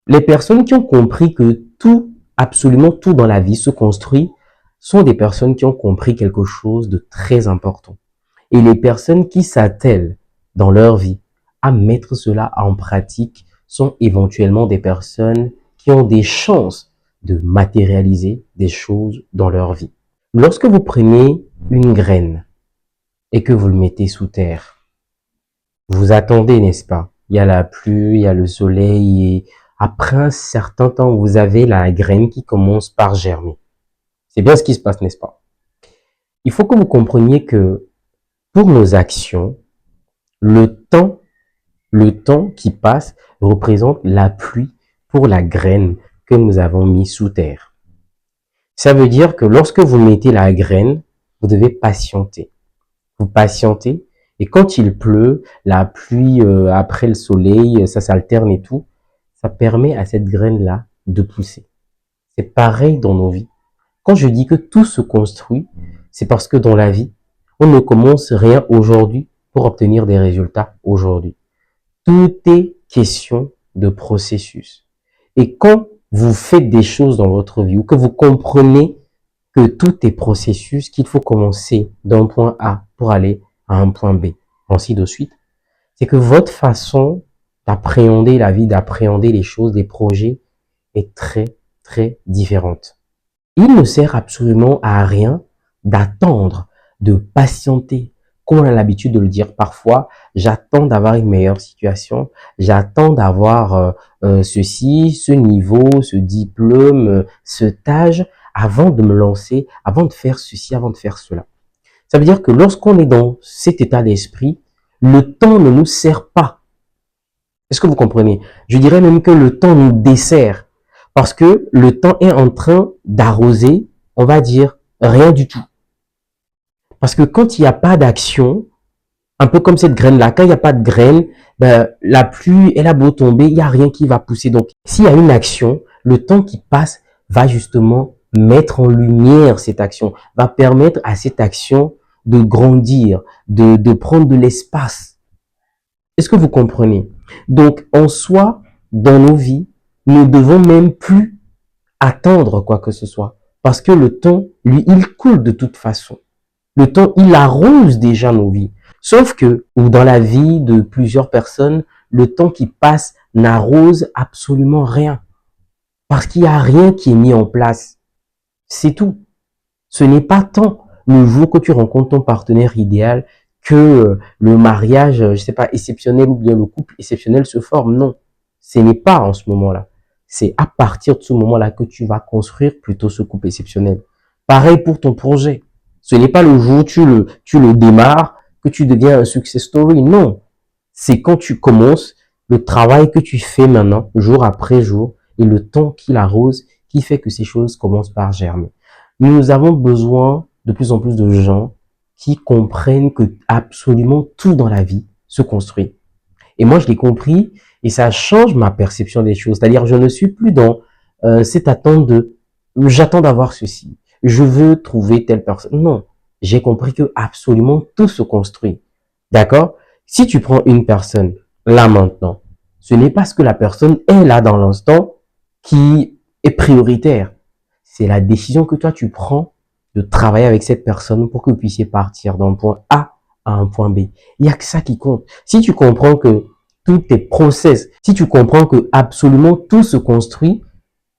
Les personnes qui ont compris que tout, absolument tout dans la vie se construit, sont des personnes qui ont compris quelque chose de très important. Et les personnes qui s'attellent dans leur vie à mettre cela en pratique sont éventuellement des personnes qui ont des chances de matérialiser des choses dans leur vie. Lorsque vous prenez une graine et que vous le mettez sous terre, vous attendez, n'est-ce pas? Il y a la pluie, il y a le soleil et après un certain temps, vous avez la graine qui commence par germer. C'est bien ce qui se passe, n'est-ce pas? Il faut que vous compreniez que pour nos actions, le temps qui passe représente la pluie pour la graine que nous avons mis sous terre. Ça veut dire que lorsque vous mettez la graine, vous devez patienter. Vous patientez et quand il pleut, la pluie après le soleil, ça s'alterne et tout, ça permet à cette graine-là de pousser. C'est pareil dans nos vies. Quand je dis que tout se construit, c'est parce que dans la vie, on ne commence rien aujourd'hui pour obtenir des résultats aujourd'hui. Tout est question de processus. Et quand vous faites des choses dans votre vie ou que vous comprenez que tout est processus, qu'il faut commencer d'un point A pour aller à un point B, ainsi de suite, c'est que votre façon d'appréhender la vie, d'appréhender les choses, les projets est très, très différente. Il ne sert absolument à rien d'attendre, de patienter. Comme on a l'habitude de le dire parfois, j'attends d'avoir une meilleure situation, j'attends d'avoir ceci, ce niveau, ce diplôme, cet âge, avant de me lancer, avant de faire ceci, avant de faire cela. Ça veut dire que lorsqu'on est dans cet état d'esprit, le temps ne nous sert pas. Est-ce que vous comprenez? Je dirais même que le temps nous dessert. Parce que le temps est en train d'arroser, on va dire, rien du tout. Parce que quand il n'y a pas d'action, un peu comme cette graine-là, quand il n'y a pas de graine, ben, la pluie, elle a beau tomber, il n'y a rien qui va pousser. Donc, s'il y a une action, le temps qui passe va justement mettre en lumière cette action, va permettre à cette action de grandir, de prendre de l'espace. Est-ce que vous comprenez? Donc, en soi, dans nos vies, nous ne devons même plus attendre quoi que ce soit. Parce que le temps, lui, il coule de toute façon. Le temps, il arrose déjà nos vies. Sauf que, ou dans la vie de plusieurs personnes, le temps qui passe n'arrose absolument rien. Parce qu'il n'y a rien qui est mis en place. C'est tout. Ce n'est pas tant le jour que tu rencontres ton partenaire idéal que le mariage, je sais pas, exceptionnel ou bien le couple exceptionnel se forme. Non. Ce n'est pas en ce moment-là. C'est à partir de ce moment-là que tu vas construire plutôt ce couple exceptionnel. Pareil pour ton projet. Ce n'est pas le jour où tu le démarres que tu deviens un success story. Non. C'est quand tu commences le travail que tu fais maintenant, jour après jour, et le temps qu'il arrose, qui fait que ces choses commencent par germer. Nous avons besoin de plus en plus de gens qui comprennent que absolument tout dans la vie se construit. Et moi, je l'ai compris et ça change ma perception des choses. C'est-à-dire, je ne suis plus dans cette attente de j'attends d'avoir ceci, je veux trouver telle personne. Non, j'ai compris que absolument tout se construit. D'accord? Si tu prends une personne là maintenant, ce n'est pas ce que la personne est là dans l'instant qui est prioritaire. C'est la décision que toi tu prends de travailler avec cette personne pour que vous puissiez partir d'un point A à un point B. Il n'y a que ça qui compte. Si tu comprends que tout est process, si tu comprends que absolument tout se construit,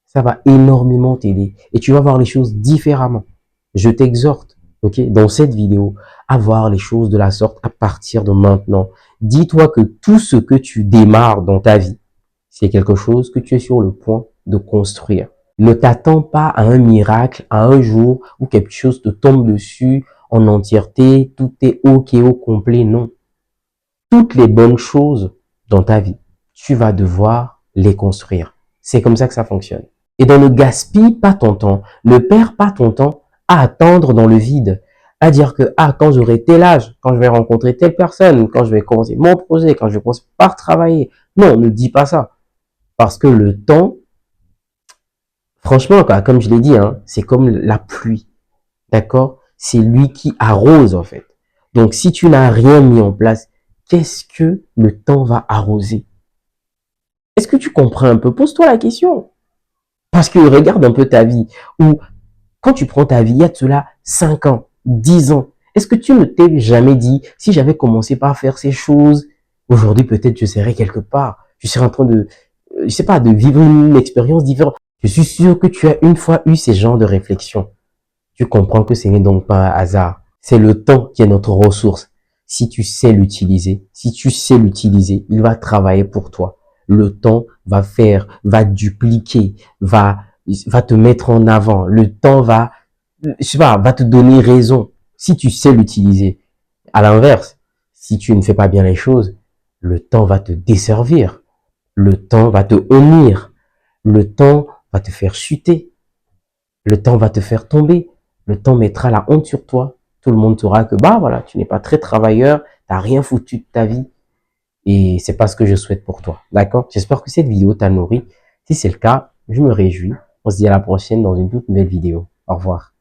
ça va énormément t'aider et tu vas voir les choses différemment. Je t'exhorte, ok, dans cette vidéo, à voir les choses de la sorte à partir de maintenant. Dis-toi que tout ce que tu démarres dans ta vie, c'est quelque chose que tu es sur le point de construire. Ne t'attends pas à un miracle, à un jour où quelque chose te tombe dessus en entièreté, tout est ok au complet, non. Toutes les bonnes choses dans ta vie, tu vas devoir les construire. C'est comme ça que ça fonctionne. Et donc ne gaspille pas ton temps, ne perds pas ton temps à attendre dans le vide, à dire que quand j'aurai tel âge, quand je vais rencontrer telle personne, quand je vais commencer mon projet, quand je vais commencer par travailler. Non, ne dis pas ça. Parce que le temps, franchement, comme je l'ai dit, hein, c'est comme la pluie. D'accord? C'est lui qui arrose, en fait. Donc, si tu n'as rien mis en place, qu'est-ce que le temps va arroser? Est-ce que tu comprends un peu? Pose-toi la question. Parce que regarde un peu ta vie. Ou quand tu prends ta vie, il y a de cela 5 ans, 10 ans. Est-ce que tu ne t'es jamais dit, si j'avais commencé par faire ces choses, aujourd'hui peut-être je serais quelque part. Je serais en train de, je sais pas, de vivre une expérience différente. Je suis sûr que tu as une fois eu ces genres de réflexion. Tu comprends que ce n'est donc pas un hasard. C'est le temps qui est notre ressource. Si tu sais l'utiliser, il va travailler pour toi. Le temps va dupliquer, va te mettre en avant. Le temps je sais pas, va te donner raison. Si tu sais l'utiliser. À l'inverse, si tu ne fais pas bien les choses, le temps va te desservir. Le temps va te honir. Le temps va te faire chuter. Le temps va te faire tomber. Le temps mettra la honte sur toi. Tout le monde saura que, bah voilà, tu n'es pas très travailleur, t'as rien foutu de ta vie. Et c'est pas ce que je souhaite pour toi. D'accord? J'espère que cette vidéo t'a nourri. Si c'est le cas, je me réjouis. On se dit à la prochaine dans une toute nouvelle vidéo. Au revoir.